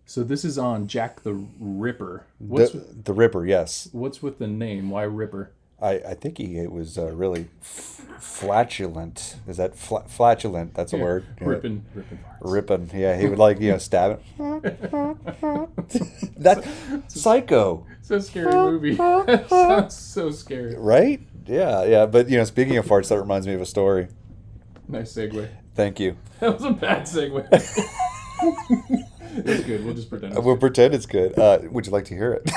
So this is on Jack the Ripper. The Ripper, yes. What's with the name? Why Ripper? I think it was really flatulent. Is that flatulent? That's a word. Yeah. Ripping farts. Ripping. Yeah, he would stab it. That's Psycho. It's a scary movie. That sounds so scary. Right? Yeah, yeah. But, speaking of farts, that reminds me of a story. Nice segue. Thank you. That was a bad segue. It's good. We'll just pretend. We'll pretend it's good. Would you like to hear it?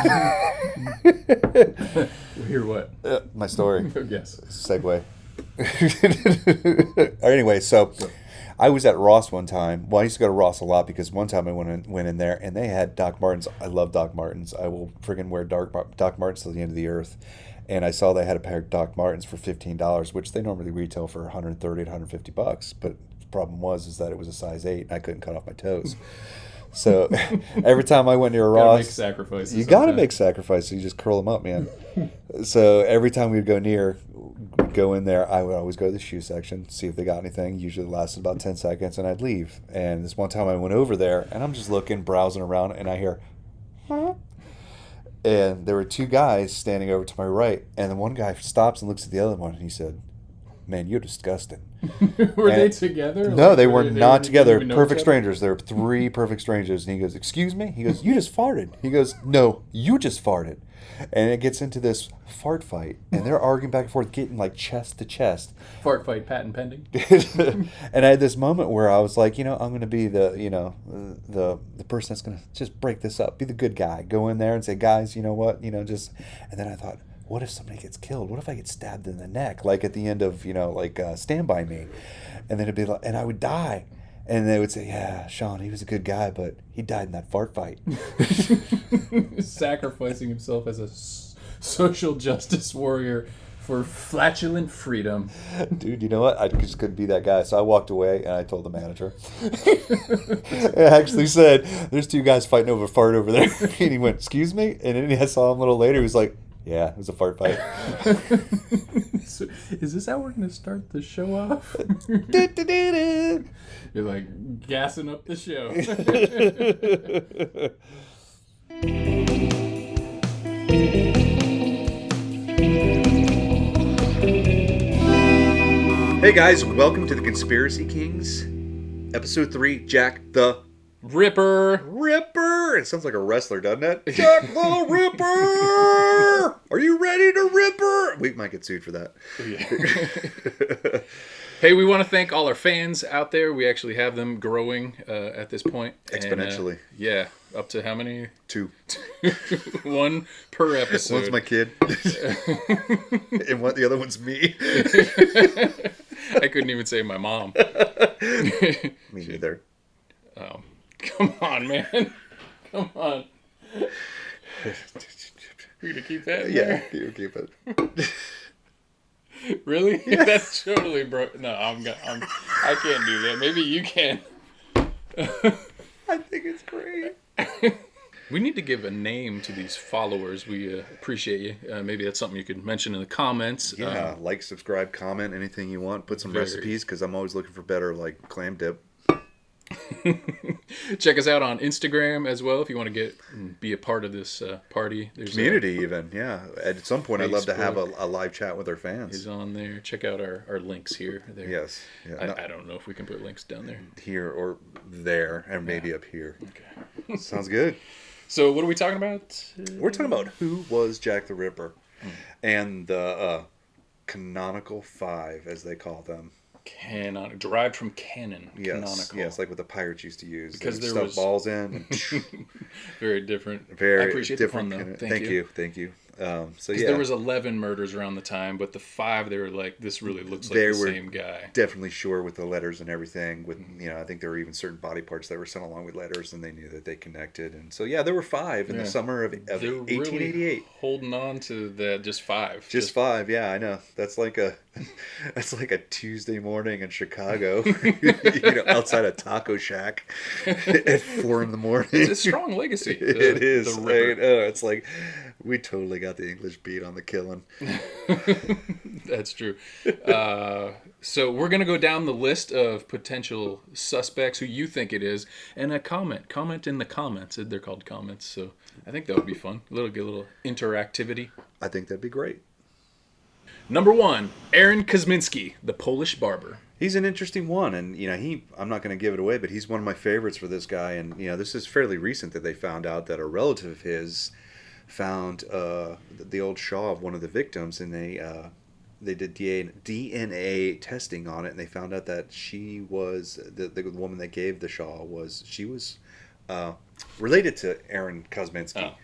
Hear what? My story. Yes. Segue. Anyway, so I was at Ross one time. Well, I used to go to Ross a lot because one time I went in there and they had Doc Martens. I love Doc Martens. I will friggin' wear Doc Martens till the end of the earth. And I saw they had a pair of Doc Martens for $15, which they normally retail for $130 to $150. But the problem was that it was a size 8 and I couldn't cut off my toes. So every time I went near Ross, make sacrifices. You got to make sacrifices. You just curl them up, man. So every time we'd go in there, I would always go to the shoe section, see if they got anything. Usually it lasted about 10 seconds, and I'd leave. And this one time I went over there, and I'm just looking, browsing around, and I hear, huh? And there were two guys standing over to my right, and then one guy stops and looks at the other one, and he said, "Man, you're disgusting." Were they together? No, they were not together. Perfect Perfect strangers. There were 3 perfect strangers. And he goes, "Excuse me?" He goes, "You just farted." He goes, "No, you just farted." And it gets into this fart fight. And they're arguing back and forth, getting like chest to chest. Fart fight, patent pending. And I had this moment where I was like, I'm going to be the person that's going to just break this up. Be the good guy. Go in there and say, "Guys, you know what? just..." And then I thought, what if somebody gets killed? What if I get stabbed in the neck, like at the end of, Stand By Me? And then it'd be like, and I would die. And they would say, "Yeah, Sean, he was a good guy, but he died in that fart fight." Sacrificing himself as a social justice warrior for flatulent freedom. Dude, you know what? I just couldn't be that guy. So I walked away and I told the manager. I actually said, "There's 2 guys fighting over a fart over there." And he went, "Excuse me?" And then I saw him a little later. He was like, "Yeah, it was a fart fight." So, is this how we're going to start the show off? You're like gassing up the show. Hey guys, welcome to the Conspiracy Kings, episode 3, Jack the Ripper. It sounds like a wrestler, doesn't it? Jack the Ripper! Are you ready to ripper? We might get sued for that. Yeah. Hey, we want to thank all our fans out there. We actually have them growing at this point. Exponentially. And, yeah. Up to how many? 2. 1 per episode. One's my kid. And the other one's me. I couldn't even say my mom. Me neither. Oh, come on, man. Come on. You're gonna keep that in there? Yeah, you keep it. Really? Yeah. That's totally broke. No, I can't do that. Maybe you can. I think it's great. We need to give a name to these followers. We appreciate you. Maybe that's something you could mention in the comments. Yeah, like, subscribe, comment, anything you want. Put some recipes, because I'm always looking for better, like, clam dip. Check us out on Instagram as well if you want to be a part of this party. There's community even, yeah. At some point, I'd love to have a live chat with our fans. Is on there. Check out our links here. There. Yes. Yeah, I don't know if we can put links down there. Here or there, and maybe up here. Okay. Sounds good. So what are we talking about? We're talking about who was Jack the Ripper and the canonical 5, as they call them. Derived from canon. Yes, canonical. yes, like what the pirates used to use. Because there stuff was balls in. Very different. Very I appreciate different. The fun, though. Thank you. So there was 11 murders around the time, but the 5 they were like, this really looks like the same guy. Definitely sure with the letters and everything. With I think there were even certain body parts that were sent along with letters, and they knew that they connected. And so there were 5 in the summer of 1888. Really holding on to that, just 5. Just 5, yeah, I know. That's like a Tuesday morning in Chicago, outside a taco shack at 4 a.m. It's a strong legacy. It is. It's like We totally got the English beat on the killing. That's true. So we're gonna go down the list of potential suspects who you think it is, and comment in the comments. They're called comments, so I think that would be fun. Get a little interactivity. I think that'd be great. Number 1, Aaron Kosminski, the Polish barber. He's an interesting one, and I'm not going to give it away, but he's one of my favorites for this guy. And this is fairly recent that they found out that a relative of his found the old Shaw of one of the victims, and they did DNA testing on it, and they found out that she was the woman that gave the Shaw was related to Aaron Kosminski. Oh.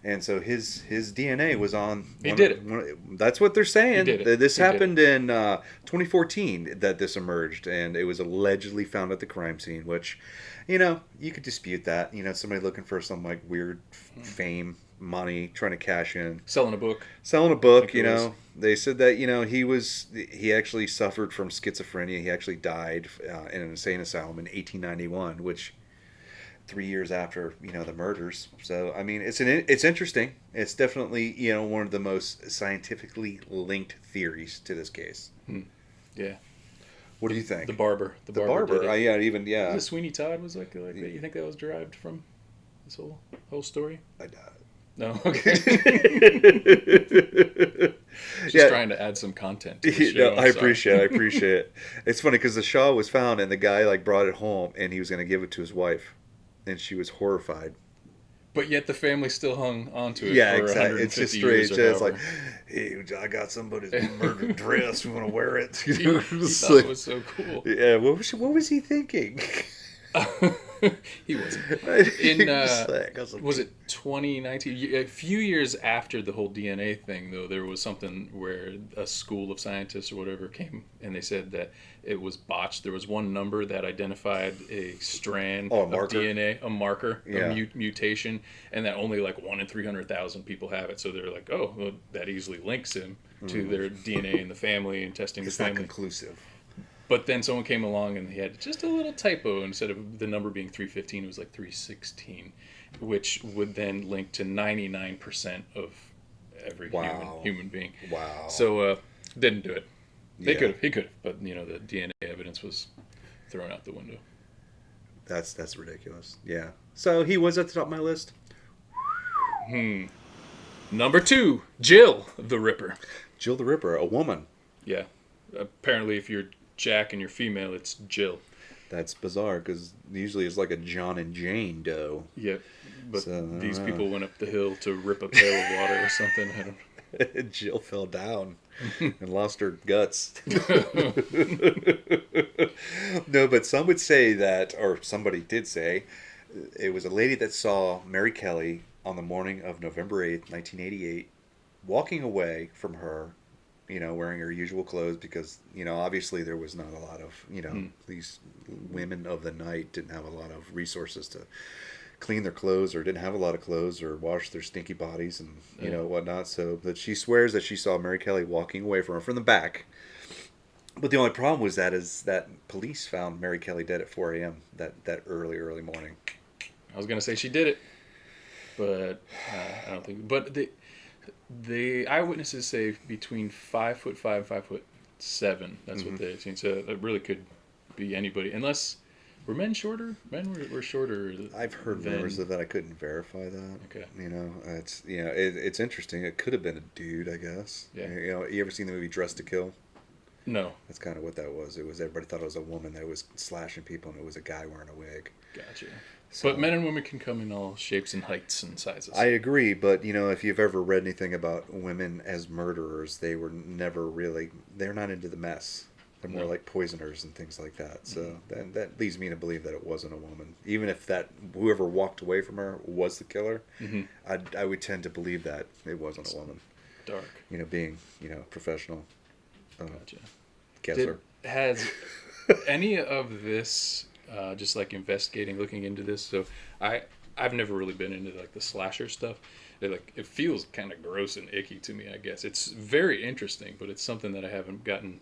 And so his DNA was on. He did it. That's what they're saying. He did it. This happened in 2014 that this emerged, and it was allegedly found at the crime scene. Which, you could dispute that. Somebody looking for some like weird fame, money, trying to cash in. Selling a book. They said that he actually suffered from schizophrenia. He actually died in an insane asylum in 1891, which. 3 years after the murders. So I mean it's interesting. It's definitely one of the most scientifically linked theories to this case. Yeah. What do you think? The barber. The barber. Yeah. Yeah. Was it Sweeney Todd was like that? You think that was derived from this whole story? I doubt it. No. Okay. Just trying to add some content to the show. I appreciate it. It's funny because the Shaw was found and the guy brought it home and he was going to give it to his wife. And she was horrified. But yet the family still hung onto it for exactly. 150 it's just years. It's like, hey, I got somebody's murdered dress. You want to wear it? He thought it was so cool. Yeah, what was he thinking? He wasn't. Was it 2019? A few years after the whole DNA thing, though, there was something where a school of scientists or whatever came and they said that it was botched. There was one number that identified a strand of DNA, a marker, a mutation, and that only 1 in 300,000 people have it. So they're like, oh, well, that easily links him to their DNA in the family and testing the family. It's not conclusive. But then someone came along and he had just a little typo. Instead of the number being 315, it was 316, which would then link to 99% of every human being. Wow. So didn't do it. He could have, but the DNA evidence was thrown out the window. That's ridiculous. Yeah. So he was at the top of my list. Number 2, Jill the Ripper. Jill the Ripper, a woman. Yeah. Apparently, if you're Jack and you're female, it's Jill. That's bizarre because usually it's like a John and Jane doe. Yep. But these people went up the hill to rip a pail of water or something. I don't know. Jill fell down and lost her guts. No, but some would say that, or somebody did say, it was a lady that saw Mary Kelly on the morning of November 8th, 1988, walking away from her, wearing her usual clothes because, obviously there was not a lot of, these women of the night didn't have a lot of resources to clean their clothes or didn't have a lot of clothes or wash their stinky bodies and, whatnot. So that she swears that she saw Mary Kelly walking away from her from the back. But the only problem was that police found Mary Kelly dead at 4 a.m. that early morning. I was going to say she did it, but I don't think. But the eyewitnesses say between 5'5" and 5'7". That's what they've seen. So it really could be anybody, unless were men shorter. Men were shorter. I've heard rumors of that. I couldn't verify that. Okay. It's interesting. It could have been a dude, I guess. Yeah. You ever seen the movie Dressed to Kill? No. That's kind of what that was. It was everybody thought it was a woman that was slashing people, and it was a guy wearing a wig. Gotcha. So, but men and women can come in all shapes and heights and sizes. I agree, but if you've ever read anything about women as murderers, they were never really. They're not into the mess. They're more like poisoners and things like that. So that leads me to believe that it wasn't a woman, even if that whoever walked away from her was the killer. I would tend to believe that it wasn't a woman. Dark. Being professional. Gotcha. Guesser. Has any of this? Just investigating, looking into this. So I've never really been into the slasher stuff. It feels kind of gross and icky to me. I guess it's very interesting, but it's something that I haven't gotten,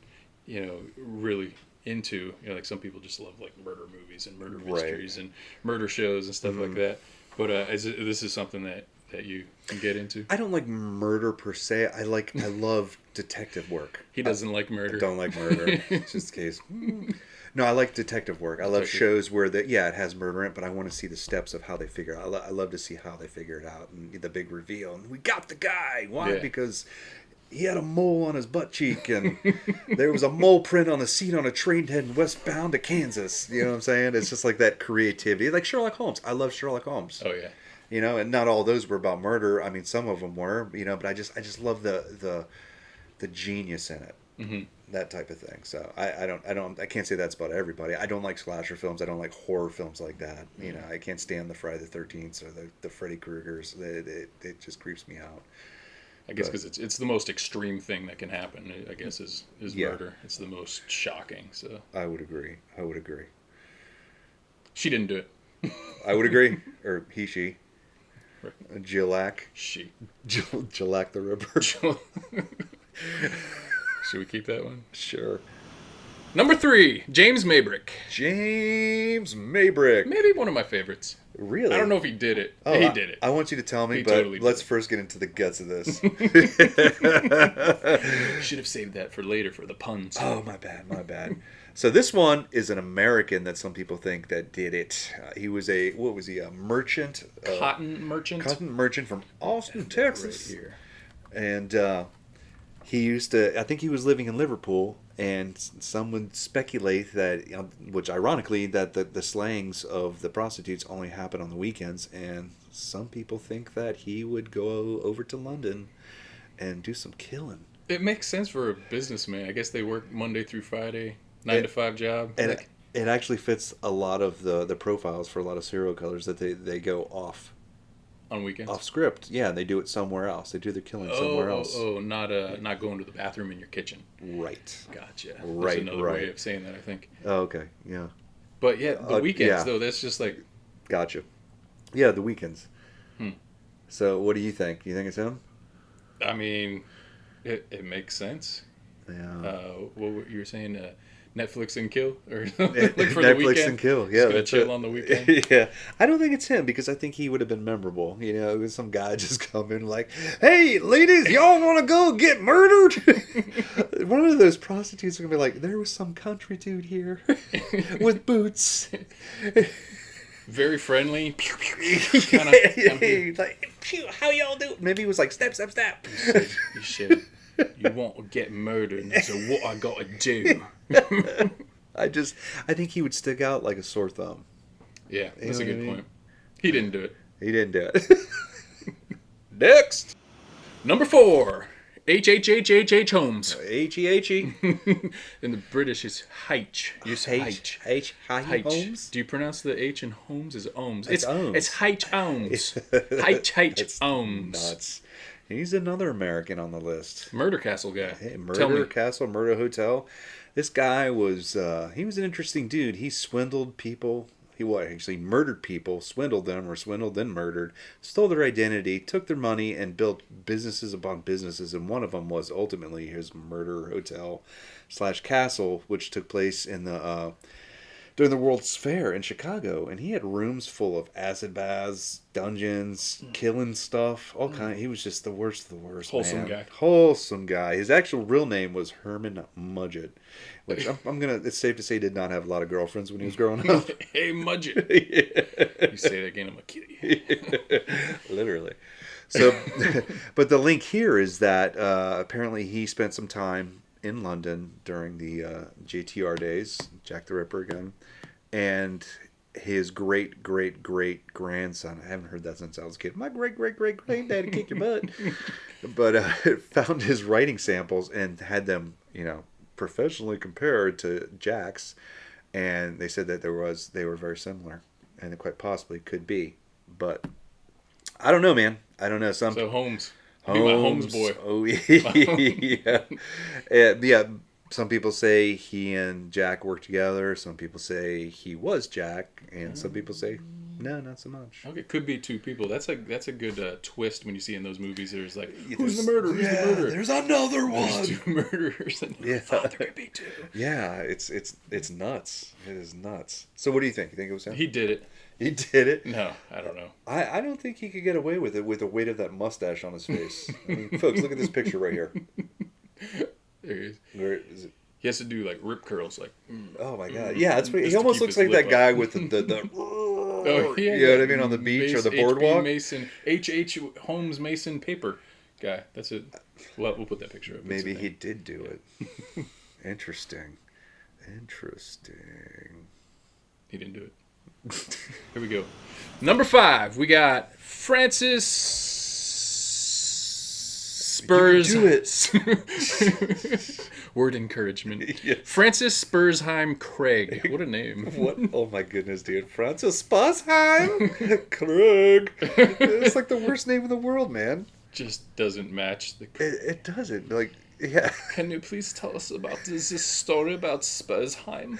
really into. Some people just love murder movies and murder mysteries and murder shows and stuff like that. But this is something that that you can get into? I don't like murder per se. I love detective work. He doesn't like murder. I don't like murder. It's just the case. No, I like detective work. I love shows where it has murder in it, but I want to see the steps of how they figure it out. I love to see how they figure it out and the big reveal. And we got the guy. Why? Yeah. Because he had a mole on his butt cheek, and there was a mole print on the seat on a train heading westbound to Kansas. You know what I'm saying? It's just like that creativity. Like Sherlock Holmes. I love Sherlock Holmes. Oh, yeah. You know, and not all those were about murder. I mean, some of them were, but I just love the genius in it. Mm-hmm. That type of thing. So I can't say that's about everybody. I don't like slasher films. I don't like horror films like that. Mm-hmm. You know, I can't stand the Friday the 13th or the Freddy Kruegers. It just creeps me out. I guess because it's the most extreme thing that can happen. I guess is murder. It's the most shocking. So I would agree. She didn't do it. I would agree. Or he, she. Jillac. She. Jillac the Ripper. Should we keep that one? Sure. Number 3, James Maybrick. James Maybrick. Maybe one of my favorites. Really? I don't know if he did it. Oh, he did it. I want you to tell me, he but totally let's first get into the guts of this. Should have saved that for later for the puns. Oh, my bad. So this one is an American that some people think that did it. He was a merchant? Cotton merchant? Cotton merchant from Austin, Texas. Right here. And he used to, I think he was living in Liverpool, and some would speculate that, which ironically, that the slayings of the prostitutes only happen on the weekends, and some people think that he would go over to London and do some killing. It makes sense for a businessman. I guess they work Monday through Friday, 9 to 5 job. And it actually fits a lot of the profiles for a lot of serial killers that they go off. On weekends? Off script. Yeah, they do it somewhere else. They do their killing somewhere else. Not going to the bathroom in your kitchen. Right. Gotcha. Right. That's another way of saying that, I think. Oh, okay. Yeah. But yeah, the weekends, though, that's just like... Gotcha. Yeah, the weekends. So what do you think? You think it's him? I mean, it makes sense. Yeah. What you were saying... Netflix and kill, or look for Netflix the weekend. And kill, yeah. Just chill on the weekend. Yeah, I don't think it's him because I think he would have been memorable. You know, it was some guy just coming like, "Hey, ladies, y'all want to go get murdered?" One of those prostitutes are gonna be like, "There was some country dude here with boots." Very friendly. Like, pew, how y'all do? Maybe he was like, "Step, step, step." You should. You won't get murdered, so what I gotta do? I think he would stick out like a sore thumb. Yeah, that's a good point. He didn't do it. He didn't do it. Next, number 4, H. Holmes. H-E-H-E. In the British, it's H. H. Holmes. Do you pronounce the H in Holmes as Ohms? It's Ohms. It's H. Holmes. H. Holmes. Nuts. He's another American on the list. Murder Castle guy. Hey, Murder Castle, Murder Hotel. This guy was, he was an interesting dude. He swindled people. He actually murdered people, swindled them, or swindled then murdered, stole their identity, took their money, and built businesses upon businesses. And one of them was ultimately his Murder Hotel / Castle, which took place in the during the World's Fair in Chicago, and he had rooms full of acid baths, dungeons, killing stuff, all kind. He was just the worst of the worst. Wholesome guy. His actual real name was Herman Mudgett, which it's safe to say did not have a lot of girlfriends when he was growing up. Hey, Mudgett. Yeah. You say that again, I'm gonna kill you. Literally. So, but the link here is that apparently he spent some time in London during the JTR days, Jack the Ripper again, and his great grandson, I haven't heard that since I was a kid, my great granddaddy kick your butt, but found his writing samples and had them, professionally compared to Jack's, and they said that they were very similar, and it quite possibly could be, but I don't know, man. I don't know. So Holmes. Be my Holmes boy. Oh, yeah. Yeah. Some people say he and Jack worked together. Some people say he was Jack. And some people say No, not so much. Okay, could be two people. That's a good twist when you see in those movies. There's like, who's the murderer? Who's the murderer? There's another one. There's two murderers, and there could be two. Yeah, it's nuts. It is nuts. So what do you think? You think it was him? He did it. He did it? No, I don't know. I don't think he could get away with it with the weight of that mustache on his face. I mean, folks, look at this picture right here. There he is. Where is it? He has to do like rip curls, like. Oh my god! Yeah, that's what he almost looks like. That guy with the oh yeah, you know what I mean, on the beach or the boardwalk. Mason, H. Holmes Mason paper guy. That's it. We'll put that picture up. Maybe he did do it. Interesting. He didn't do it. Here we go. Number 5, we got Francis Spurs. You can do it. Word encouragement. Yeah. Francis Spursheim Craig. What a name. What? Oh my goodness, dude. Francis Spursheim Craig. It's like the worst name in the world, man. Just doesn't match the. It doesn't. Like, yeah. Can you please tell us about this story about Spursheim?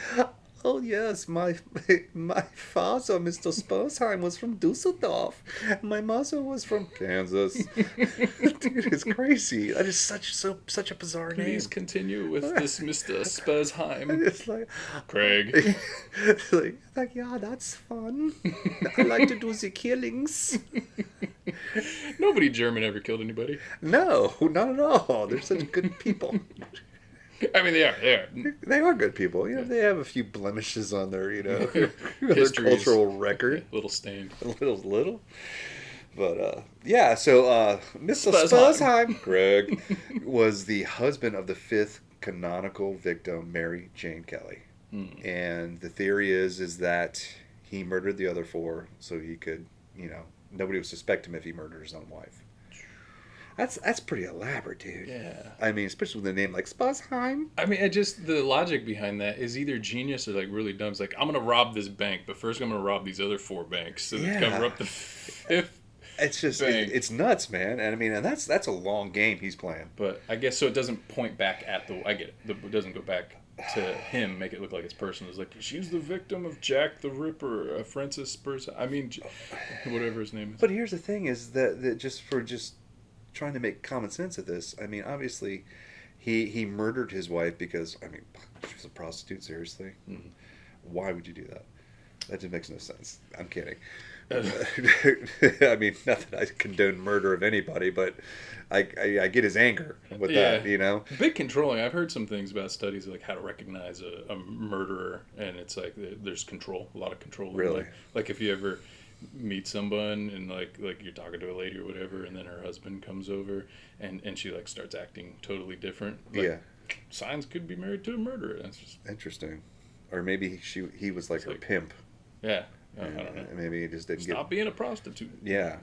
Oh yes, my father, Mr. Spursheim, was from Dusseldorf. My mother was from Kansas. Dude, it's crazy. That is such a bizarre name. Please continue with this, Mr. Spursheim. It's like Craig. like, yeah, that's fun. I like to do the killings. Nobody German ever killed anybody. No, not at all. They're such good people. I mean, they are. They are good people. You know, they have a few blemishes on their, their cultural record. A little stained. A little. But, yeah, so Mr. Spursheim, Greg, was the husband of the 5th canonical victim, Mary Jane Kelly. And the theory is that he murdered the other 4 so he could, nobody would suspect him if he murdered his own wife. That's pretty elaborate, dude. Yeah. I mean, especially with a name like Spursheim. I mean, the logic behind that is either genius or like really dumb. It's like, I'm gonna rob this bank, but first I'm gonna rob these other 4 banks, so that cover up the 5th. It's just it's nuts, man. And I mean, and that's a long game he's playing. But I guess so. It doesn't point back at I get it. It doesn't go back to him, make it look like it's personal. It's like, she's the victim of Jack the Ripper, Francis Spurs. I mean, whatever his name is. But here's the thing: is that just trying to make common sense of this. I mean, obviously, he murdered his wife because, I mean, she was a prostitute, seriously? Mm-hmm. Why would you do that? That just makes no sense. I'm kidding. I mean, not that I condone murder of anybody, but I get his anger with that, Big controlling. I've heard some things about studies like how to recognize a murderer, and it's like there's control, a lot of control. Really? Like if you ever meet someone and like you're talking to a lady or whatever, and then her husband comes over and she like starts acting totally different. Like, signs could be married to a murderer. That's just interesting. Or maybe he was like her pimp. Yeah. I don't know. Maybe he just didn't stop being a prostitute. Yeah.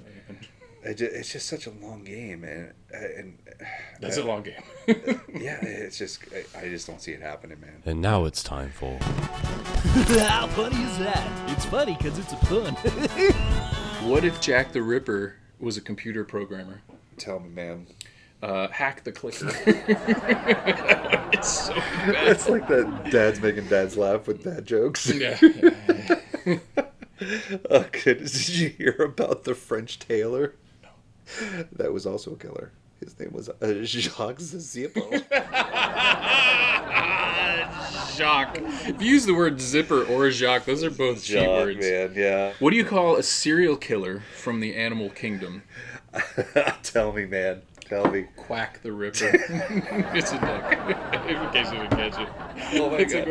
It's just such a long game, and that's a long game. Yeah, it's just I just don't see it happening, man. And now it's time for. How funny is that? It's funny because it's a pun. What if Jack the Ripper was a computer programmer? Tell me, man. Hack the clicker. It's so bad. It's like that dad's making dads laugh with dad jokes. Yeah. Oh goodness! Did you hear about the French tailor? No. That was also a killer. His name was Jacques Zippo. Jacques. If you use the word zipper or Jacques, those are both cheat words. Man, yeah. What do you call a serial killer from the animal kingdom? Tell me, man. Tell me. Quack the Ripper. It's a duck. In case you didn't catch it. Oh my god.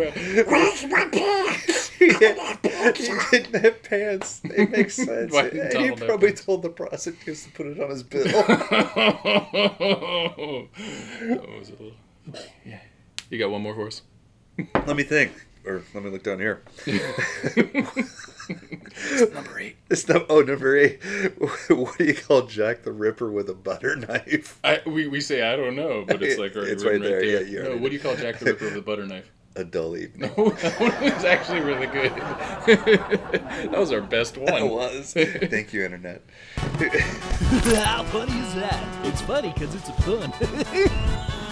Where's my pants? He didn't have pants. It makes sense. He probably told the prostitutes to put it on his bill. That was a little... Yeah. You got one more for us? Let me think. Or let me look down here. Number 8. Number 8. What do you call Jack the Ripper with a butter knife? We say I don't know, but it's like it's right there. Yeah, no, what do you call Jack the Ripper with a butter knife? A dull evening. No, that one was actually really good. That was our best one. It was. Thank you, Internet. How funny is that? It's funny because it's a pun.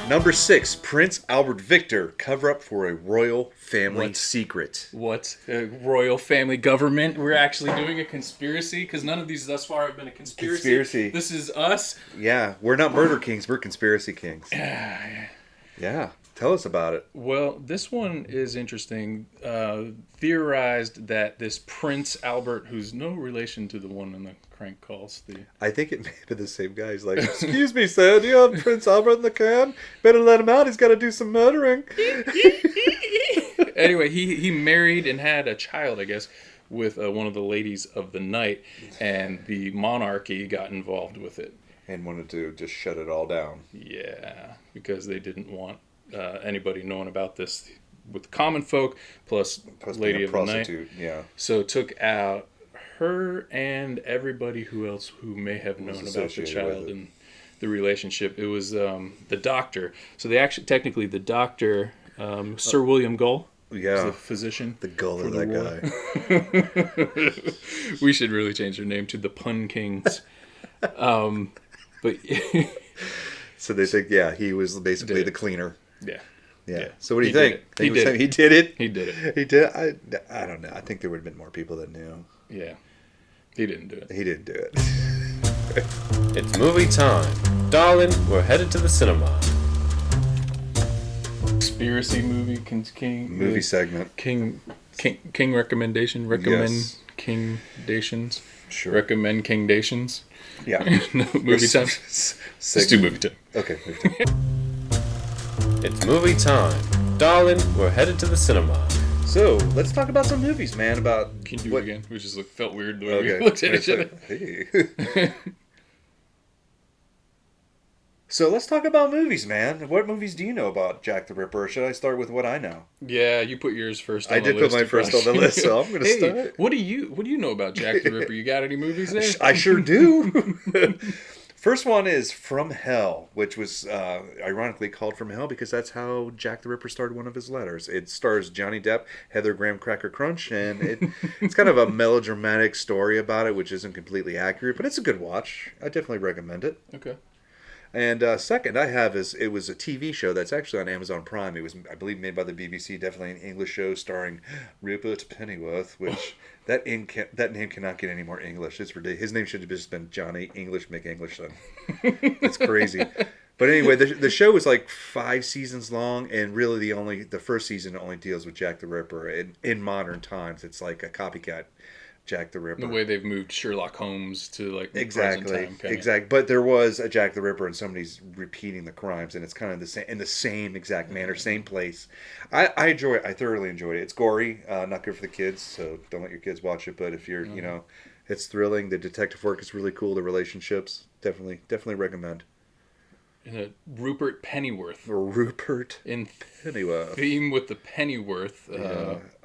Number 6, Prince Albert Victor, cover up for a royal family secret. What? Royal family government? We're actually doing a conspiracy? Because none of these thus far have been a conspiracy. This is us. Yeah, we're not murder kings, we're conspiracy kings. Yeah, tell us about it. Well, this one is interesting. Theorized that this Prince Albert, who's no relation to the one in the crank calls. I think it may be the same guy. He's like, excuse me, sir, do you have Prince Albert in the can? Better let him out. He's got to do some murdering. Anyway, he married and had a child, I guess, with one of the ladies of the night, and the monarchy got involved with it. And wanted to just shut it all down. Yeah, because they didn't want anybody knowing about this with common folk, plus lady of the night. Yeah. So took out her and everybody who may have known about the child and the relationship. It was the doctor. So they actually, technically, the doctor, Sir William Gull. Yeah, the physician. The Gull of that guy. We should really change their name to the Pun Kings. But so they think, he was basically the cleaner. Yeah. So what do you think? He did it. He did it. He did it. He did. I don't know. I think there would have been more people that knew. Yeah. He didn't do it. He didn't do it. It's movie time. Darling, we're headed to the cinema. Conspiracy movie, movie segment. King recommendation. Recommend yes. King Dations. Sure. Recommend King Dations. Yeah. Movie time. Let's do movie time. Okay, movie time. It's movie time. Darling, we're headed to the cinema. So, let's talk about some movies, man. Can you do it again? We just felt weird the way we looked at each other. Hey. So, let's talk about movies, man. What movies do you know about Jack the Ripper? Or should I start with what I know? Yeah, you put yours first on the list. I did put my first on the list, so I'm going to start. What do you know about Jack the Ripper? You got any movies there? I sure do. First one is From Hell, which was ironically called From Hell because that's how Jack the Ripper started one of his letters. It stars Johnny Depp, Heather Graham Cracker Crunch, and it's kind of a melodramatic story about it, which isn't completely accurate, but it's a good watch. I definitely recommend it. Okay. And second I have it was a TV show that's actually on Amazon Prime. It was, I believe, made by the BBC, definitely an English show starring Rupert Pennyworth, which that name cannot get any more English. It's ridiculous. His name should have just been Johnny English McEnglishson. It's crazy. But anyway, the show was like 5 seasons long, and really the first season only deals with Jack the Ripper. In modern times, it's like a copycat Jack the Ripper. The way they've moved Sherlock Holmes to exactly. Present time, But there was a Jack the Ripper, and somebody's repeating the crimes, and it's kind of the same in the same exact manner, same place. I enjoy it. I thoroughly enjoyed it. It's gory, not good for the kids, so don't let your kids watch it. But if you're, it's thrilling. The detective work is really cool. The relationships, definitely recommend. Rupert Pennyworth. Rupert in Pennyworth. Theme with the Pennyworth.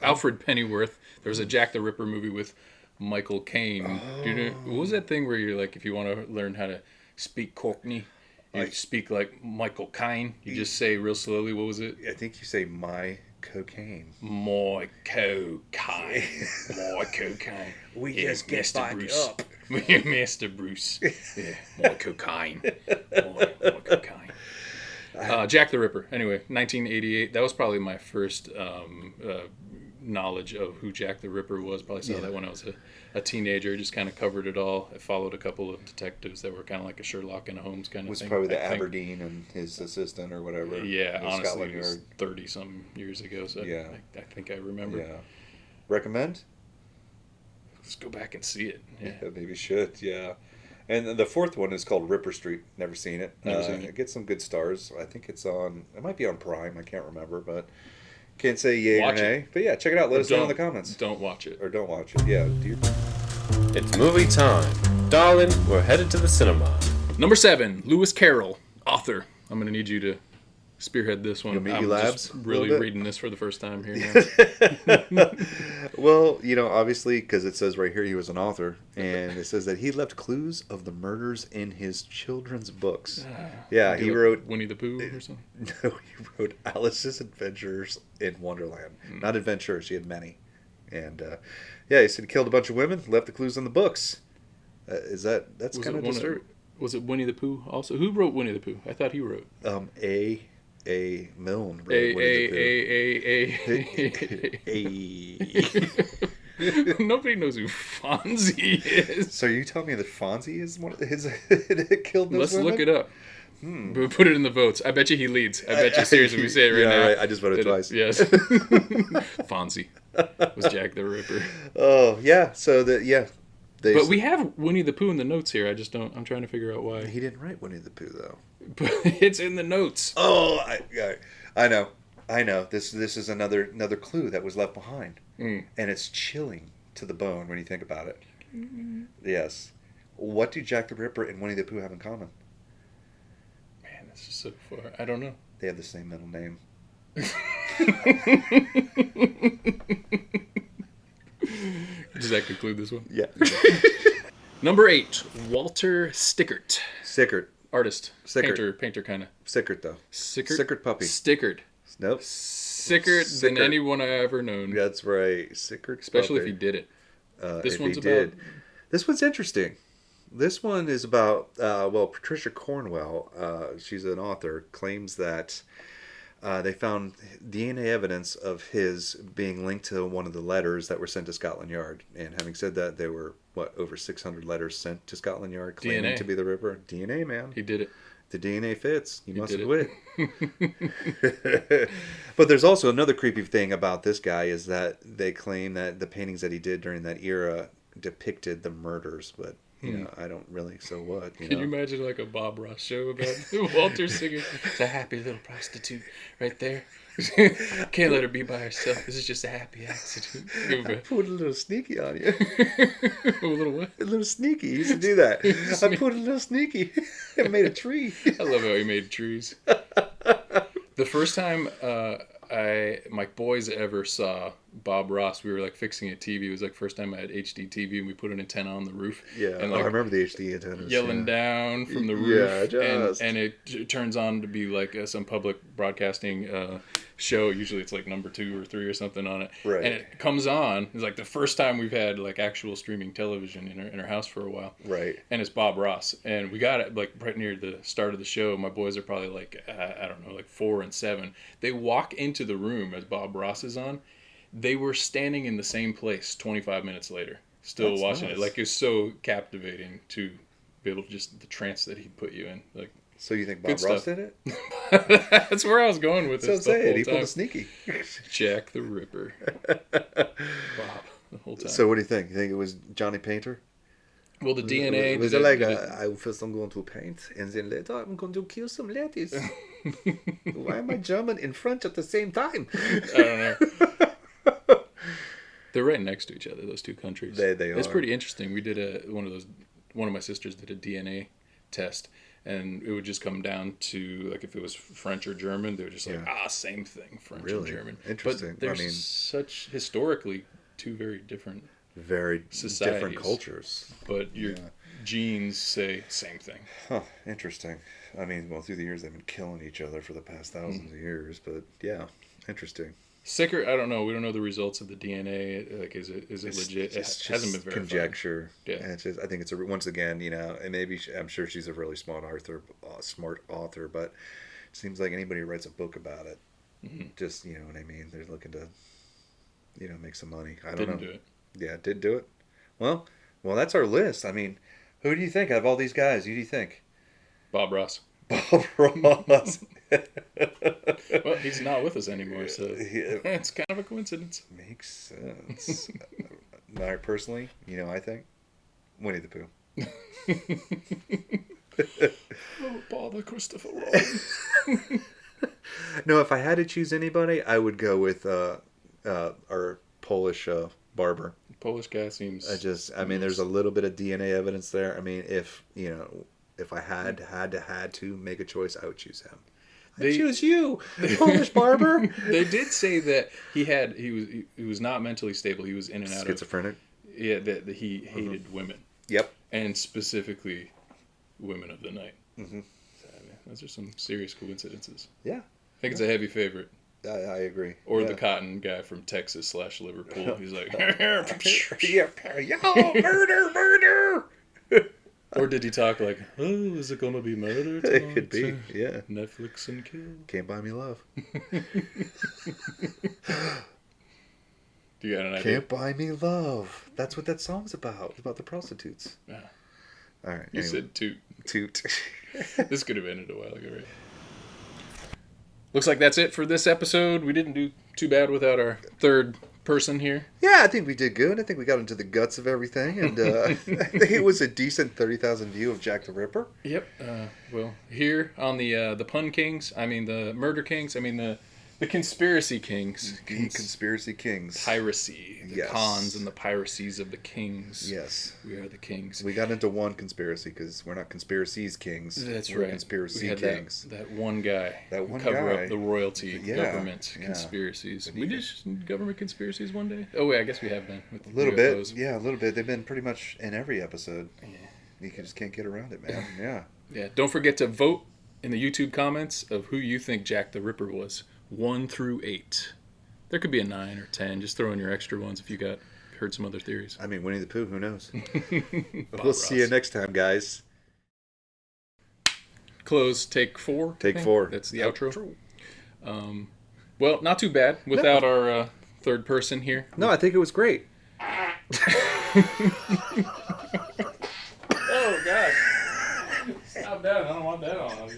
Alfred Pennyworth. There was a Jack the Ripper movie with Michael Caine. Oh. Do you know, what was that thing where you're like, if you want to learn how to speak Cockney, you speak like Michael Caine. You just say real slowly. What was it? I think you say my cocaine. My cocaine. My cocaine. We just get back up. Mr. Bruce. Yeah, my cocaine. My cocaine. Jack the Ripper. Anyway, 1988. That was probably my first knowledge of who Jack the Ripper was. Probably saw that when I was a teenager. Just kind of covered it all. I followed a couple of detectives that were kind of like a Sherlock and a Holmes kind of thing. Was probably the Aberdeen and his assistant or whatever. Yeah, honestly, it was 30-some years ago. So yeah. I think I remember. Yeah. Recommend? Let's go back and see it. Yeah, maybe you should. Yeah. And the fourth one is called Ripper Street. Never seen it. Never seen it. It gets some good stars. I think it might be on Prime. I can't remember, but can't say yay or nay. But yeah, check it out. Let us know in the comments. Don't watch it. Or don't watch it. Yeah. It's movie time. Darling, we're headed to the cinema. Number 7, Lewis Carroll, author. I'm going to need you to spearhead this one. I'm just really reading this for the first time here now. Well, obviously, because it says right here he was an author, and it says that he left clues of the murders in his children's books. He wrote Winnie the Pooh or something? No, he wrote Alice's Adventures in Wonderland. Not adventures, she had many. And he said he killed a bunch of women, left the clues in the books. That's kind of disturbing. Was it Winnie the Pooh also? Who wrote Winnie the Pooh? I thought he wrote. A. Milne wrote A Winnie A the Pooh. Nobody knows who Fonzie is. So you tell me that Fonzie is one of his that killed those Let's women? look it up. But put it in the votes. I bet you he leads. I bet you seriously we say it right now. Right. I just voted twice. Yes. Fonzie was Jack the Ripper. Oh yeah. So But we have Winnie the Pooh in the notes here. I'm trying to figure out why. He didn't write Winnie the Pooh though. But it's in the notes. Oh, I know. This is another clue that was left behind, and it's chilling to the bone when you think about it. Yes. What do Jack the Ripper and Winnie the Pooh have in common? Man, this is so far. I don't know. They have the same middle name. Does that conclude this one? Yeah. Number 8, Walter Stickert. Sickert. Artist. Sickert. Painter kind of. Sickert though. Sickert? Sickert puppy. Stickert. Nope. Sicker than anyone I've ever known. That's right. Sickert. Especially puppy. if he did it. This one's This one's interesting. This one is about, Patricia Cornwell, she's an author, claims that they found DNA evidence of his being linked to one of the letters that were sent to Scotland Yard. And having said that, there were, over 600 letters sent to Scotland Yard claiming DNA. to be the Ripper. DNA, man. He did it. The DNA fits. You must did have quit. But there's also another creepy thing about this guy is that they claim that the paintings that he did during that era depicted the murders, but you know, I don't really. So what? Can you imagine like a Bob Ross show about Walter singing? It's a happy little prostitute right there. Can't let her be by herself. This is just a happy accident. I put a little sneaky on you. A little what? A little sneaky. He used to do that. I put a little sneaky. I made a tree. I love how he made trees. The first time my boys ever saw Bob Ross, we were like fixing a TV. It was like first time I had HD TV and we put an antenna on the roof. Yeah, and I like remember the HD antennas. Yelling down from the roof. Yeah, and it turns on to be like some public broadcasting show. Usually it's like number 2 or 3 or something on it. Right. And it comes on. It's like the first time we've had like actual streaming television in our house for a while. Right. And it's Bob Ross. And we got it like right near the start of the show. My boys are probably like, I don't know, like 4 and 7. They walk into the room as Bob Ross is on. They were standing in the same place 25 minutes later, still That's watching nice. it. Like, it's so captivating to be able to just the trance that he put you in. Like, So you think Bob Good Ross stuff. did it? that's where I was going with So I'm this. the saying whole he time. pulled a sneaky. Jack the Ripper. Bob, the whole time. So what do you think? You think it was Johnny Painter? Well, the DNA. Was did it like did I first I'm going to paint and then later I'm going to kill some ladies? Why am I German and French at the same time? I don't know. They're right next to each other, those two countries. They It's are. pretty interesting. We did one of my sisters did a DNA test, and it would just come down to, like, if it was French or German, they were just like, same thing, French Really? and German. Interesting. But they're I mean- such, historically, two very different, Very Societies. different cultures. but your genes say same thing. Huh, interesting. I mean, well, through the years they've been killing each other for the past thousands of years, but yeah, interesting. Sicker, I don't know. We don't know the results of the DNA. Like, is it legit? It's It hasn't been just verified. conjecture. Yeah. And it's just, I think it's once again, and maybe I'm sure she's a really smart author, but it seems like anybody who writes a book about it, just, you know what I mean? They're looking to, make some money. I don't know. Didn't do it. Yeah, did do it. Well, that's our list. I mean, who do you think out of all these guys? Who do you think? Bob Ross. Bob Ross. Well, he's not with us anymore, so Yeah. it's kind of a coincidence. Makes sense. Personally, I think Winnie the Pooh. Oh, bother, Christopher Robin. No, if I had to choose anybody, I would go with our Polish barber. Polish guy seems. There's a little bit of DNA evidence there. I memean, if I had to make a choice, I would choose him. I choose you, Polish barber. They did say that he was not mentally stable. He was in and out Schizophrenic. Yeah, that he hated women. Yep. And specifically, women of the night. Mm-hmm. So, I mean, those are some serious coincidences. Yeah. I think it's a heavy favorite. I agree. Or yeah. the cotton guy from Texas / Liverpool. He's like, Yeah, yo, murder. Or did he talk like, oh, is it going to be murder tonight? It could be, yeah. Netflix and kill. Can't buy me love. Do you got an idea? Can't buy me love. That's what that song's about. It's about the prostitutes. Yeah. All right. You said toot. Toot. This could have ended a while ago, right? Looks like that's it for this episode. We didn't do too bad without our third person here. Yeah, I think we did good. I think we got into the guts of everything, and I think it was a decent 30,000 view of Jack the Ripper. Yep. Well, here on the Pun Kings, the Murder Kings, the Conspiracy Kings. The Conspiracy Kings. Piracy. The Yes. cons and the piracies of the kings. Yes. We are the kings. We got into one conspiracy because we're not conspiracies kings. That's we're right. Conspiracy we had kings. That one guy. That one cover guy. up the royalty government yeah. conspiracies. But We did government conspiracies one day. Oh wait, I guess we have been with A little UFOs. bit. Yeah, a little bit. They've been pretty much in every episode. Yeah. You just can't get around it, man. Yeah. Yeah. Don't forget to vote in the YouTube comments of who you think Jack the Ripper was. 1 through 8. There could be a 9 or 10. Just throw in your extra ones if you heard some other theories. I mean, Winnie the Pooh, who knows? Bob We'll see you Ross. next time, guys. Close, take 4. Take 4. That's the outro. Well, not too bad without our third person here. No, I think it was great. Oh, gosh. Stop that. I don't want that on.